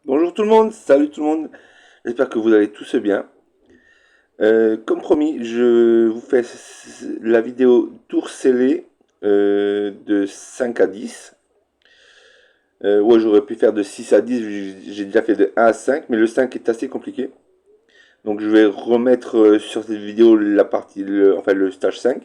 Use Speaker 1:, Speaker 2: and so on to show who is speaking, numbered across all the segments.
Speaker 1: Bonjour tout le monde, salut tout le monde, j'espère que vous allez tous bien. Comme promis, je vous fais la vidéo tour scellé de 5 à 10. Ouais, j'aurais pu faire de 6 à 10, j'ai déjà fait de 1 à 5, mais le 5 est assez compliqué. Donc je vais remettre sur cette vidéo la partie, enfin le stage 5.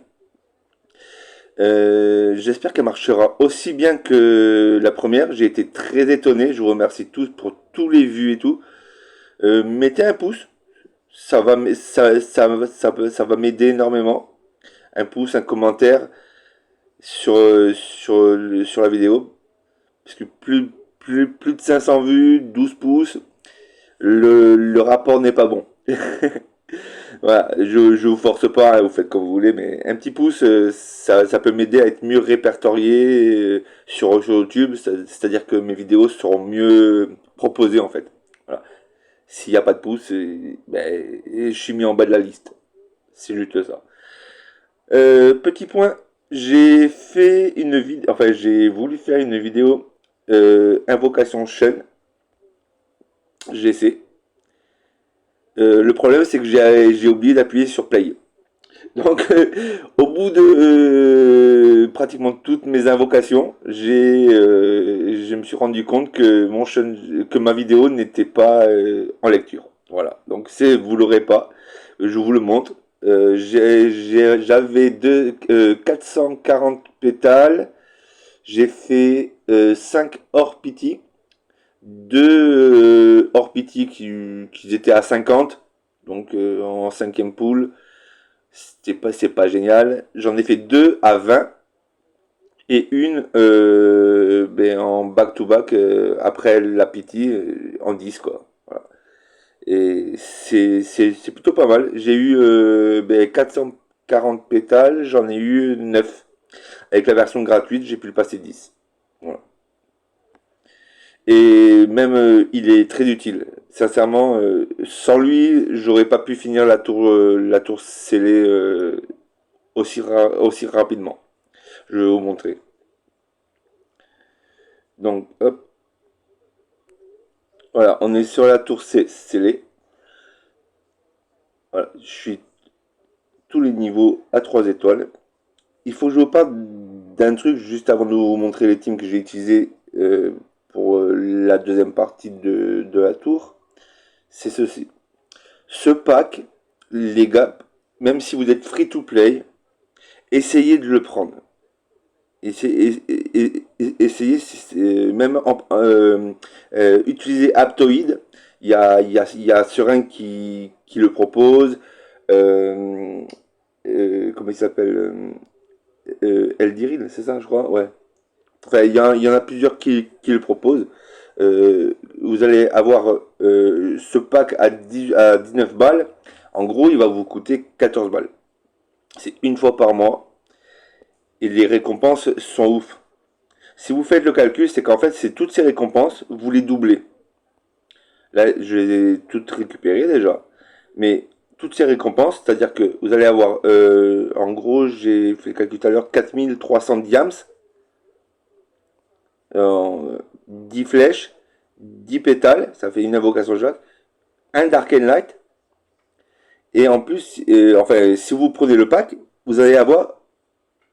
Speaker 1: J'espère qu'elle marchera aussi bien que la première. J'ai été très étonné, je vous remercie tous pour tous les vues et tout. Mettez un pouce. Ça va m'aider énormément. Un pouce, un commentaire sur la vidéo. Parce que plus de 500 vues, 12 pouces, le rapport n'est pas bon. Voilà, je vous force pas, hein, vous faites comme vous voulez, mais un petit pouce, ça peut m'aider à être mieux répertorié sur YouTube, c'est-à-dire que mes vidéos seront mieux proposées en fait. Voilà. S'il n'y a pas de pouce, ben, je suis mis en bas de la liste. C'est juste ça. Petit point, j'ai fait une vidéo, enfin j'ai voulu faire une vidéo invocation Shen, GC. Le problème c'est que j'ai oublié d'appuyer sur play. Donc au bout de pratiquement toutes mes invocations, je me suis rendu compte que que ma vidéo n'était pas en lecture. Voilà. Donc vous l'aurez pas. Je vous le montre. J'avais 440 pétales. J'ai fait 5 hors pity. 2 hors pity qui étaient à 50. Donc en cinquième pool. C'est pas génial. J'en ai fait 2 à 20 et une ben, en back-to-back après la pity en 10 quoi. Voilà. Et c'est plutôt pas mal. J'ai eu ben, 440 pétales, j'en ai eu 9. Avec la version gratuite, j'ai pu le passer 10. Voilà. Et même il est très utile. Sincèrement, sans lui, j'aurais pas pu finir la tour scellée aussi rapidement. Je vais vous montrer. Donc, hop, voilà, on est sur la tour scellée. Voilà, je suis tous les niveaux à 3 étoiles. Il faut que je vous parle d'un truc juste avant de vous montrer les teams que j'ai utilisés pour la deuxième partie de la tour. C'est ceci. Ce pack, les gars, même si vous êtes free to play, essayez de le prendre. Essayez, même utiliser Aptoid. Il y a Serein qui le propose. Euh, comment il s'appelle Eldiril, c'est ça, je crois. Ouais. Enfin, il y en a plusieurs qui le proposent. Vous allez avoir ce pack à 19 balles. En gros, il va vous coûter 14 balles. C'est une fois par mois. Et les récompenses sont ouf. Si vous faites le calcul, c'est qu'en fait, c'est toutes ces récompenses, vous les doublez. Là, je les ai toutes récupérées déjà. Mais toutes ces récompenses, c'est-à-dire que vous allez avoir, en gros, j'ai fait le calcul tout à l'heure, 4300 diams, 10 flèches, 10 pétales, ça fait une invocation jatte, un Dark and Light, et en plus, enfin, si vous prenez le pack, vous allez avoir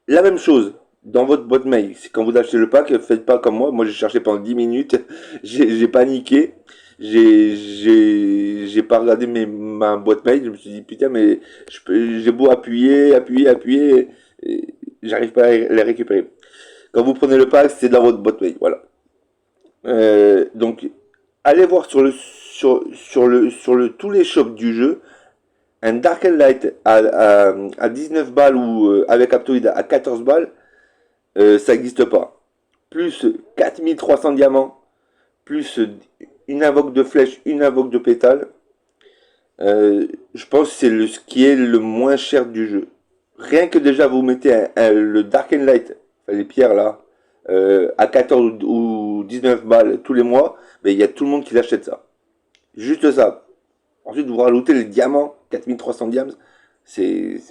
Speaker 1: la même chose dans votre boîte mail. C'est quand vous achetez le pack, faites pas comme moi. Moi, j'ai cherché pendant 10 minutes. J'ai paniqué. J'ai pas regardé ma boîte mail. Je me suis dit, putain, mais j'ai beau appuyer. J'arrive pas à les récupérer. Quand vous prenez le pack, c'est dans votre boîte mail. Voilà. Donc, allez voir sur tous les shops du jeu. Un Dark and Light à 19 balles ou avec Aptoid à 14 balles, ça n'existe pas. Plus 4300 diamants, plus une invoque de flèche, une invoque de pétale. Je pense que c'est ce qui est le moins cher du jeu. Rien que déjà vous mettez le Dark and Light, enfin, les pierres là, à 14 ou 19 balles tous les mois, mais il y a tout le monde qui l'achète ça. Juste ça. Ensuite, vous rajoutez les diamants, 4300 diams,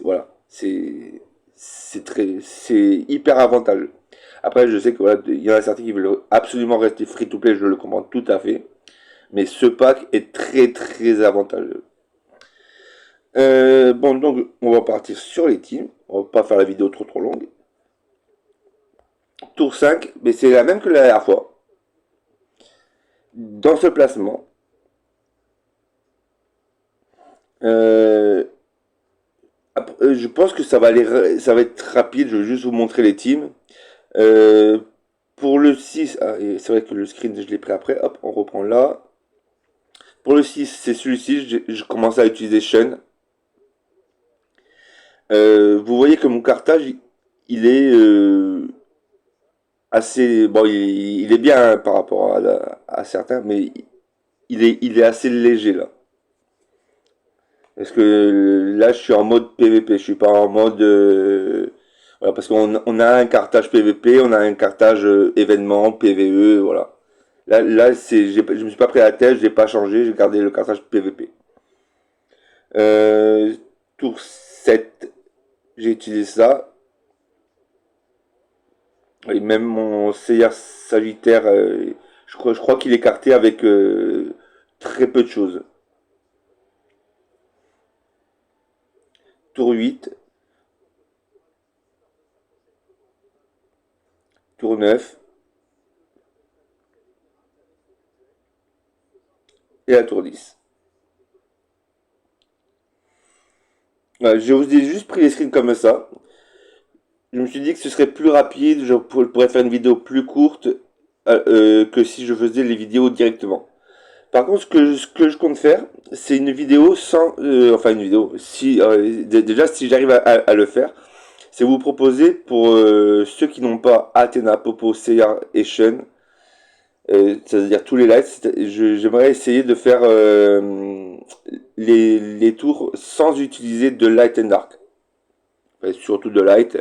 Speaker 1: voilà, c'est hyper avantageux. Après, je sais que voilà, il y en a certains qui veulent absolument rester free to play, je le comprends tout à fait. Mais ce pack est très très avantageux. Bon, donc on va partir sur les teams. On va pas faire la vidéo trop longue. Tour 5, mais c'est la même que la dernière fois. Dans ce placement, euh, je pense que ça va être rapide. Je vais juste vous montrer les teams. Euh, pour le 6, ah, c'est vrai que le screen je l'ai pris après. Hop, on reprend là. Pour le 6, c'est celui-ci. Je commence à utiliser Shun. Vous voyez que mon cartage, il est assez. Bon, il est bien hein, par rapport à certains, mais il est assez léger là. Parce que là, je suis en mode PVP, je suis pas en mode. Voilà, parce qu'on a un cartage PVP, on a un cartage événement, PVE, voilà. Là je me suis pas pris la tête, j'ai pas changé, j'ai gardé le cartage PVP. Euh, Tour 7, j'ai utilisé ça. Et même mon CR Sagittaire, je crois qu'il est carté avec très peu de choses. Tour 8, tour 9 et la tour 10. Je vous ai juste pris les screens comme ça. Je me suis dit que ce serait plus rapide, je pourrais faire une vidéo plus courte que si je faisais les vidéos directement. Par contre, ce que je compte faire, c'est une vidéo sans... enfin, une vidéo. Si, déjà, si j'arrive à le faire, c'est vous proposer pour ceux qui n'ont pas Athena, Popo, Seiya et Shun, c'est-à-dire tous les lights, j'aimerais essayer de faire les tours sans utiliser de light and dark. Enfin, surtout de light.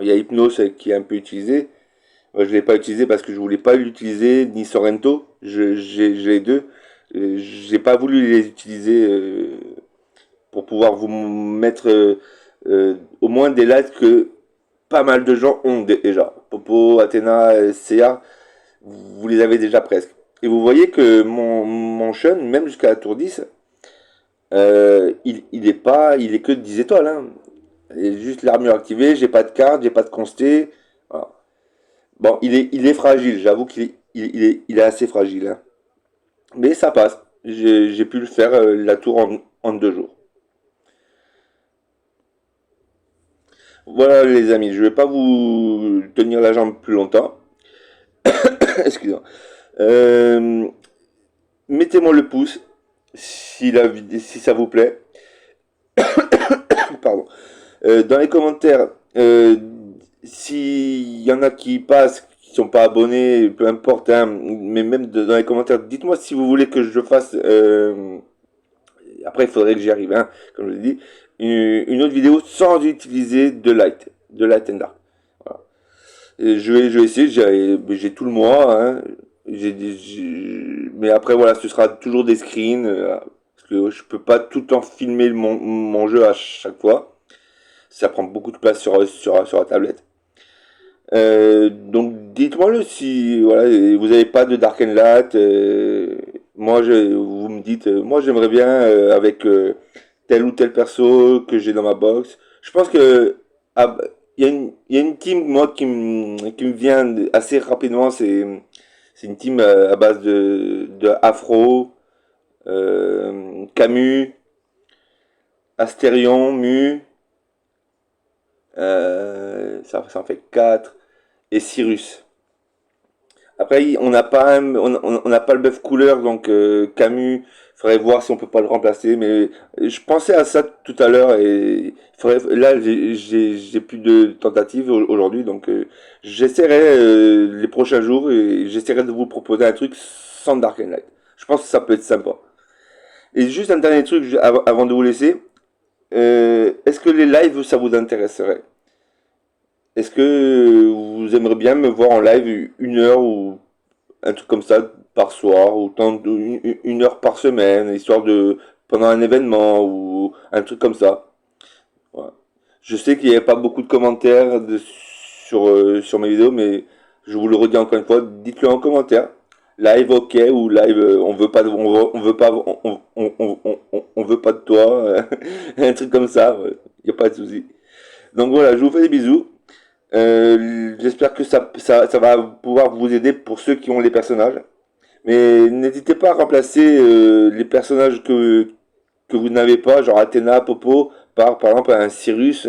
Speaker 1: Il y a Hypnos qui est un peu utilisé. Moi, je ne l'ai pas utilisé parce que je voulais pas l'utiliser, ni Sorrento. J'ai les deux. J'ai pas voulu les utiliser pour pouvoir vous mettre au moins des lights que pas mal de gens ont déjà. Popo, Athena, CA, vous les avez déjà presque. Et vous voyez que mon Shun, même jusqu'à la tour 10, il est que de 10 étoiles. Hein. Et juste l'armure activée, j'ai pas de carte, j'ai pas de consté. Voilà. Bon, il est fragile, j'avoue qu'il est assez fragile. Hein. Mais ça passe. J'ai pu le faire la tour en 2 jours. Voilà les amis, je vais pas vous tenir la jambe plus longtemps. Excusez-moi. Euh, Mettez-moi le pouce si ça vous plaît. Pardon. Dans les commentaires, s'il y en a qui passent, qui sont pas abonnés, peu importe, hein, mais même dans les commentaires, dites-moi si vous voulez que je fasse. Après, il faudrait que j'y arrive, hein, comme je l'ai dit, une autre vidéo sans utiliser de light and dark. Voilà. Et je vais essayer. J'ai tout le mois, hein, mais après voilà, ce sera toujours des screens. Parce que je peux pas tout le temps filmer mon jeu à chaque fois. Ça prend beaucoup de place sur la tablette. Donc dites-moi le si voilà, vous n'avez pas de Dark and Light. Vous me dites, moi j'aimerais bien avec tel ou tel perso que j'ai dans ma box. Je pense que ah, il y a une team moi qui me vient assez rapidement. C'est une team à base de Afro, Camus, Astérion, Mu. Ça en fait 4 et Cyrus. Après, on n'a pas le bœuf couleur, donc Camus, faudrait voir si on peut pas le remplacer. Mais je pensais à ça tout à l'heure et là, j'ai plus de tentatives aujourd'hui, donc j'essaierai les prochains jours et j'essaierai de vous proposer un truc sans Dark and Light. Je pense que ça peut être sympa. Et juste un dernier truc avant de vous laisser. Est-ce que les lives, ça vous intéresserait? Est-ce que vous aimeriez bien me voir en live 1 heure ou un truc comme ça par soir ou une heure par semaine, histoire de pendant un événement ou un truc comme ça. Voilà. Je sais qu'il n'y avait pas beaucoup de commentaires sur mes vidéos, mais je vous le redis encore une fois, dites-le en commentaire. live ok ou live on veut pas on veut pas de toi, un truc comme ça, ouais. Y a pas de souci. Donc voilà, je vous fais des bisous. J'espère que ça va pouvoir vous aider pour ceux qui ont les personnages. Mais n'hésitez pas à remplacer les personnages que vous n'avez pas, genre Athéna, Popo, par exemple un Cyrus,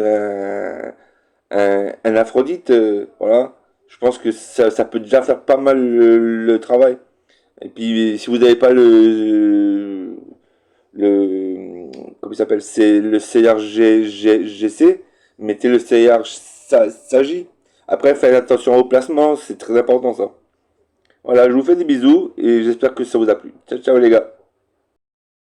Speaker 1: un Aphrodite, voilà. Je pense que ça peut déjà faire pas mal le travail. Et puis si vous n'avez pas le comment il s'appelle, c'est le CRGC, mettez le CRSAGI. Après, faites attention au placement, c'est très important ça. Voilà, je vous fais des bisous et j'espère que ça vous a plu. Ciao, ciao les gars.